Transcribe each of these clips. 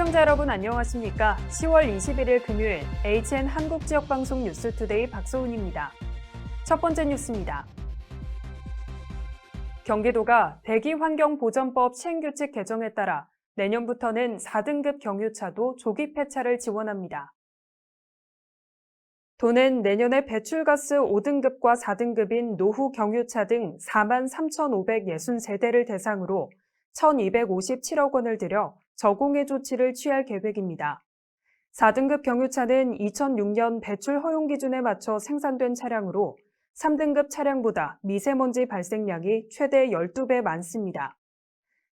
시청자 여러분 안녕하십니까? 10월 21일 금요일 HN 한국지역방송 뉴스투데이 박소은입니다. 첫 번째 뉴스입니다. 경기도가 대기환경보전법 시행규칙 개정에 따라 내년부터는 4등급 경유차도 조기 폐차를 지원합니다. 도는 내년에 배출가스 5등급과 4등급인 노후 경유차 등 43,563대를 대상으로 1,257억 원을 들여 저공해 조치를 취할 계획입니다. 4등급 경유차는 2006년 배출 허용 기준에 맞춰 생산된 차량으로 3등급 차량보다 미세먼지 발생량이 최대 12배 많습니다.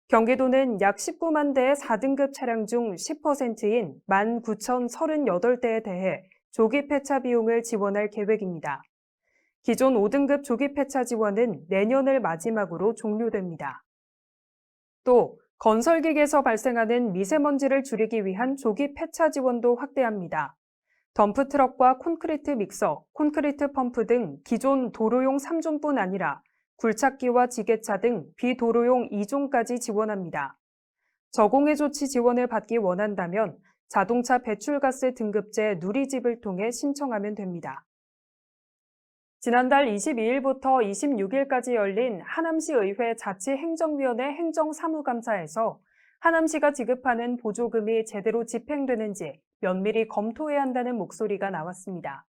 경기도는 약 19만 대의 4등급 차량 중 10%인 19,038대에 대해 조기 폐차 비용을 지원할 계획입니다. 기존 5등급 조기 폐차 지원은 내년을 마지막으로 종료됩니다. 또 건설기계에서 발생하는 미세먼지를 줄이기 위한 조기 폐차 지원도 확대합니다. 덤프트럭과 콘크리트 믹서, 콘크리트 펌프 등 기존 도로용 3종뿐 아니라 굴착기와 지게차 등 비도로용 2종까지 지원합니다. 저공해 조치 지원을 받기 원한다면 자동차 배출가스 등급제 누리집을 통해 신청하면 됩니다. 지난달 22일부터 26일까지 열린 하남시 의회 자치행정위원회 행정사무감사에서 하남시가 지급하는 보조금이 제대로 집행되는지 면밀히 검토해야 한다는 목소리가 나왔습니다.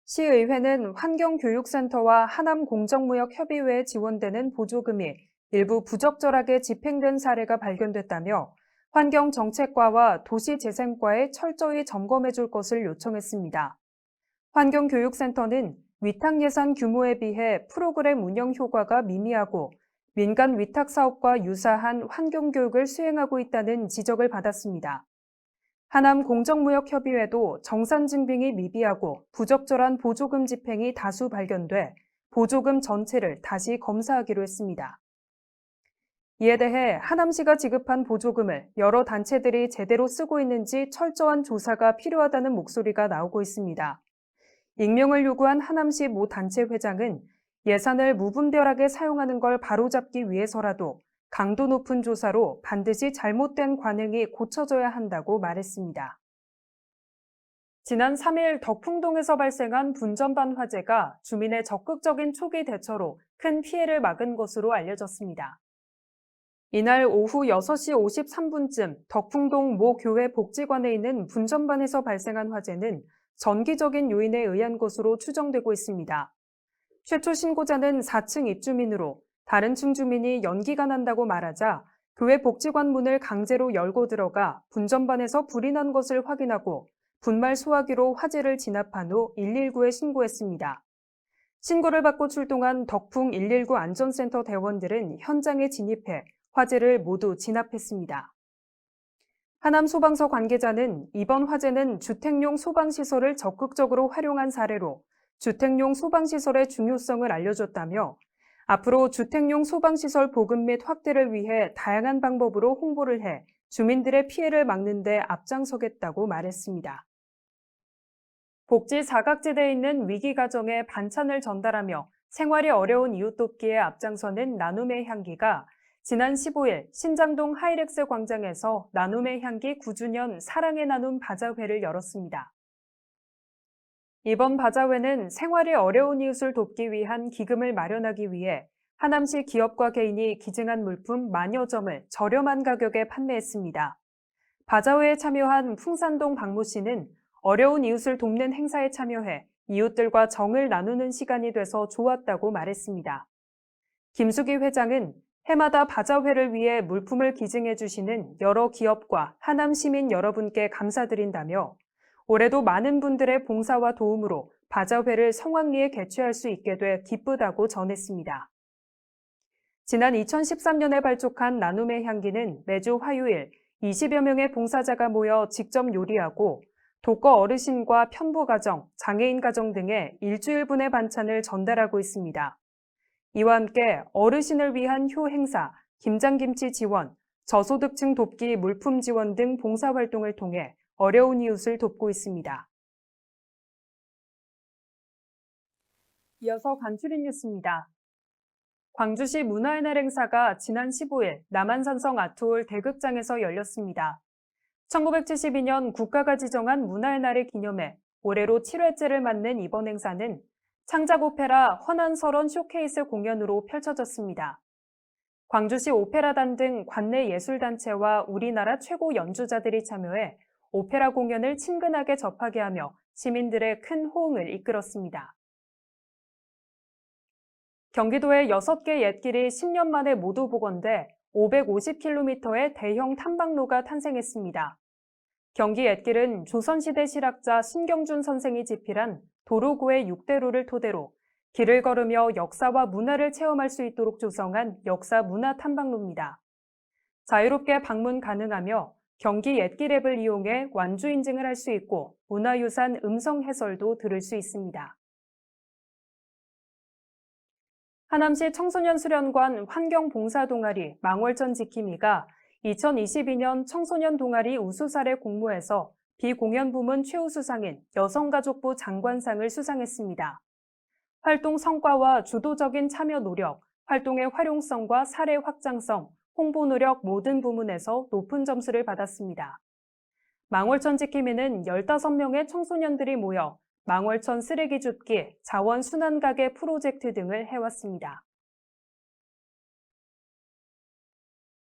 시의회는 환경교육센터와 하남공정무역협의회에 지원되는 보조금이 일부 부적절하게 집행된 사례가 발견됐다며 환경정책과와 도시재생과에 철저히 점검해 줄 것을 요청했습니다. 환경교육센터는 위탁 예산 규모에 비해 프로그램 운영 효과가 미미하고 민간 위탁 사업과 유사한 환경교육을 수행하고 있다는 지적을 받았습니다. 하남공정무역협의회도 정산 증빙이 미비하고 부적절한 보조금 집행이 다수 발견돼 보조금 전체를 다시 검사하기로 했습니다. 이에 대해 하남시가 지급한 보조금을 여러 단체들이 제대로 쓰고 있는지 철저한 조사가 필요하다는 목소리가 나오고 있습니다. 익명을 요구한 하남시 모 단체 회장은 예산을 무분별하게 사용하는 걸 바로잡기 위해서라도 강도 높은 조사로 반드시 잘못된 관행이 고쳐져야 한다고 말했습니다. 지난 3일 덕풍동에서 발생한 분전반 화재가 주민의 적극적인 초기 대처로 큰 피해를 막은 것으로 알려졌습니다. 이날 오후 6시 53분쯤 덕풍동 모 교회 복지관에 있는 분전반에서 발생한 화재는 전기적인 요인에 의한 것으로 추정되고 있습니다. 최초 신고자는 4층 입주민으로 다른 층 주민이 연기가 난다고 말하자 교회 복지관 문을 강제로 열고 들어가 분전반에서 불이 난 것을 확인하고 분말 소화기로 화재를 진압한 후 119에 신고했습니다. 신고를 받고 출동한 덕풍 119 안전센터 대원들은 현장에 진입해 화재를 모두 진압했습니다. 하남소방서 관계자는 이번 화재는 주택용 소방시설을 적극적으로 활용한 사례로 주택용 소방시설의 중요성을 알려줬다며 앞으로 주택용 소방시설 보급 및 확대를 위해 다양한 방법으로 홍보를 해 주민들의 피해를 막는 데 앞장서겠다고 말했습니다. 복지 사각지대에 있는 위기 가정에 반찬을 전달하며 생활이 어려운 이웃 돕기에 앞장서는 나눔의 향기가 지난 15일 신장동 하이렉스 광장에서 나눔의 향기 9주년 사랑의 나눔 바자회를 열었습니다. 이번 바자회는 생활이 어려운 이웃을 돕기 위한 기금을 마련하기 위해 하남시 기업과 개인이 기증한 물품 만여 점을 저렴한 가격에 판매했습니다. 바자회에 참여한 풍산동 박모 씨는 어려운 이웃을 돕는 행사에 참여해 이웃들과 정을 나누는 시간이 돼서 좋았다고 말했습니다. 김수기 회장은 해마다 바자회를 위해 물품을 기증해 주시는 여러 기업과 하남 시민 여러분께 감사드린다며 올해도 많은 분들의 봉사와 도움으로 바자회를 성황리에 개최할 수 있게 돼 기쁘다고 전했습니다. 지난 2013년에 발족한 나눔의 향기는 매주 화요일 20여 명의 봉사자가 모여 직접 요리하고 독거 어르신과 편부 가정, 장애인 가정 등의 일주일분의 반찬을 전달하고 있습니다. 이와 함께 어르신을 위한 효 행사, 김장김치 지원, 저소득층 돕기 물품 지원 등 봉사활동을 통해 어려운 이웃을 돕고 있습니다. 이어서 간추린 뉴스입니다. 광주시 문화의 날 행사가 지난 15일 남한산성 아트홀 대극장에서 열렸습니다. 1972년 국가가 지정한 문화의 날을 기념해 올해로 7회째를 맞는 이번 행사는 창작 오페라 헌안설원 쇼케이스 공연으로 펼쳐졌습니다. 광주시 오페라단 등 관내 예술단체와 우리나라 최고 연주자들이 참여해 오페라 공연을 친근하게 접하게 하며 시민들의 큰 호응을 이끌었습니다. 경기도의 6개 옛길이 10년 만에 모두 복원돼 550km의 대형 탐방로가 탄생했습니다. 경기 옛길은 조선시대 실학자 신경준 선생이 집필한 도로고의 6대로를 토대로 길을 걸으며 역사와 문화를 체험할 수 있도록 조성한 역사 문화 탐방로입니다. 자유롭게 방문 가능하며 경기 옛길 앱을 이용해 완주 인증을 할 수 있고 문화유산 음성 해설도 들을 수 있습니다. 하남시 청소년 수련관 환경봉사 동아리 망월천 지킴이가 2022년 청소년 동아리 우수사례 공모에서 비공연 부문 최우수상인 여성가족부 장관상을 수상했습니다. 활동 성과와 주도적인 참여 노력, 활동의 활용성과 사례 확장성, 홍보 노력 모든 부문에서 높은 점수를 받았습니다. 망월천 지킴이는 15명의 청소년들이 모여 망월천 쓰레기 줍기, 자원 순환 가게 프로젝트 등을 해왔습니다.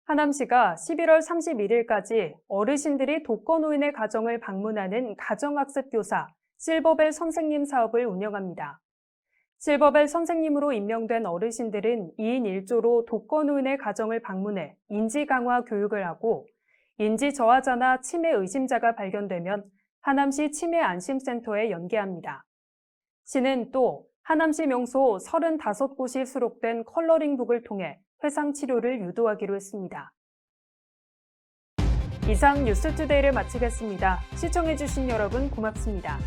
하남시가 11월 31일까지 어르신들이 독거노인의 가정을 방문하는 가정학습교사 실버벨 선생님 사업을 운영합니다. 실버벨 선생님으로 임명된 어르신들은 2인 1조로 독거노인의 가정을 방문해 인지 강화 교육을 하고 인지 저하자나 치매 의심자가 발견되면 하남시 치매 안심센터에 연계합니다. 시는 또 하남시 명소 35곳이 수록된 컬러링북을 통해 회상 치료를 유도하기로 했습니다. 이상 뉴스투데이를 마치겠습니다. 시청해주신 여러분 고맙습니다.